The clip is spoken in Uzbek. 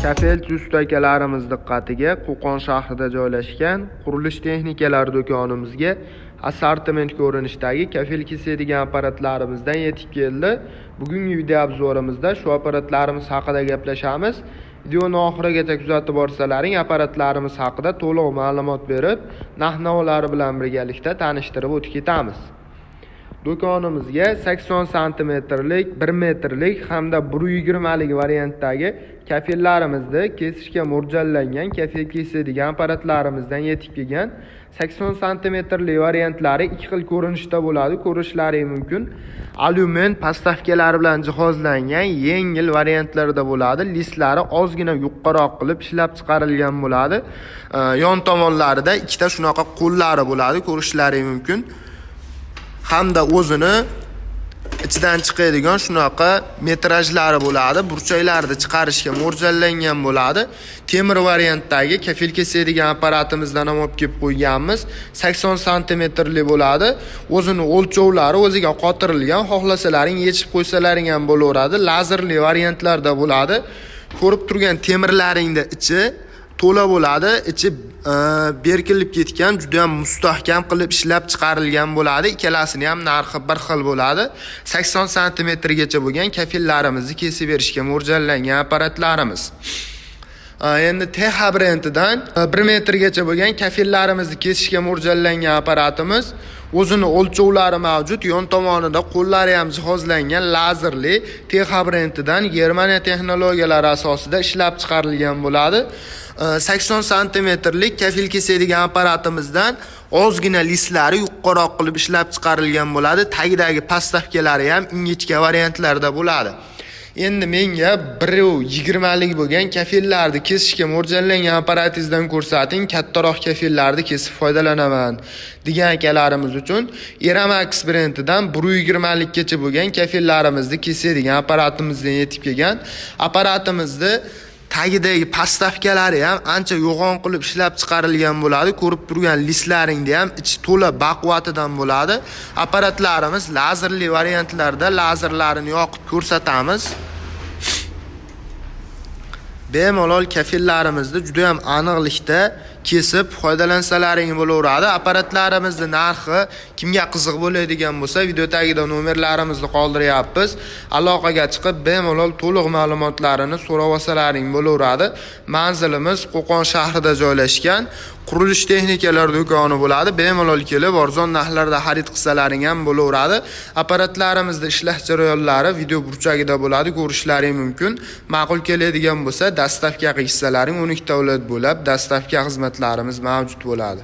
Kafelchi usta akalarimiz diqqatiga Qo'qon shahrida joylashgan qurilish texnikalari do'konimizga assortiment ko'rinishdagi kafel kesadigan apparatlarimizdan yetib keldi. Bugungi video obzorimizda shu apparatlarimiz haqida gaplashamiz. Videoni oxirigacha kuzatib borsalaring, apparatlarimiz haqida to'liq ma'lumot berib, narx-navolari bilan birgalikda tanishtirib o'tib ketamiz. Do'konimizga 80 santimetrlik, 1 metrlik hamda 120 lik variantdagi kafellarimizni kesishga mo'ljallangan kafel kesadigan apparatlarimizdan yetib kelgan. 80 santimetrlik variantlari ikki xil ko'rinishda bo'ladi, ko'rishlari mumkin. Alyumin postavkalari bilan jihozlangan yengil variantlarda bo'ladi. Listlari ozgina yuqoriroq qilib ishlab chiqarilgan bo'ladi. Yon tomonlarida ikkita shunaqa qo'llari bo'ladi, ko'rishlari mumkin. Hamda o'zini ichidan chiqadigan shunaqa metrajlari bo'ladi. Burchaklarni chiqarishga mo'ljallangan bo'ladi. Temir variantdagi kafel kesadigan apparatimizdan ham olib kelib qo'yganmiz. 80 santimetrli bo'ladi. O'zini o'lchovlari o'ziga qotirilgan. Xohlasalaring yechib qo'ysalaring ham bo'laveradi. Lazerli variantlarda bo'ladi. Ko'rib turgan temirlaringda ichi to'la bo'ladi, ichi berkilib ketgan, juda ham mustahkam qilib ishlab chiqarilgan bo'ladi. Ikkalasini ham narxi bir xil bo'ladi. 80 santimetrgacha bo'lgan kafellarimizni kesib berishga mo'ljallangan apparatlarimiz. Endi TH brendidan 1 metrgacha bo'lgan kafellarimizni kesishga mo'ljallangan apparatimiz. O'zini o'lchovlari mavjud, yon tomonida qo'llari ham jihozlangan lazerli TH brendidan Germaniya texnologiyalari asosida ishlab chiqarilgan bo'ladi. 80 santimetrlik kafel kesadigan apparatimizdan ozgina listlari yuqoriroq qilib ishlab chiqarilgan bo'ladi. Tagidagi postavkalari ham ingichka variantlarda bo'ladi. Endi menga 120 lik bo'lgan kafellarni kesishga mo'ljallangan apparatingizdan ko'rsating, kattaroq kafellarni kesib foydalanaman degan akalarimiz uchun Eramax brendidan 120 likgacha bo'lgan kafellarimizni kesadigan apparatimizdan yetib kelgan. Apparatimizni tagidagi postavkalari ham ancha yo'g'on qilib ishlab chiqarilgan bo'ladi. Ko'rib turgan listlaringda ham ichi to'la baquvvatidan bo'ladi. Apparatlarimiz lazerli variantlarda lazerlarini yoqib ko'rsatamiz. Bemalol kafellarimizni juda ham aniqlikda kesib foydalansalaring bo'laveradi. Apparatlarimizning narxi kimga qiziq bo'ladigan bo'lsa, video tagida nomerlarimizni qoldiryapmiz. Aloqaga chiqib bemalol to'liq ma'lumotlarini so'rab olsalaring bo'laveradi. Manzilimiz Qo'qon shahrida joylashgan qurilish texnikalari do'koni bo'ladi. Bemalol kelib arzon narxlarda xarid qilsalaring ham bo'laveradi. Apparatlarimizning ishlash jarayonlari video burchagida bo'ladi, ko'rishlaring mumkin. Ma'qul keladigan bo'lsa, dastavka qilsalaring 12 davlat bo'lib, dastavka xizmatlarimiz mavjud bo'ladi.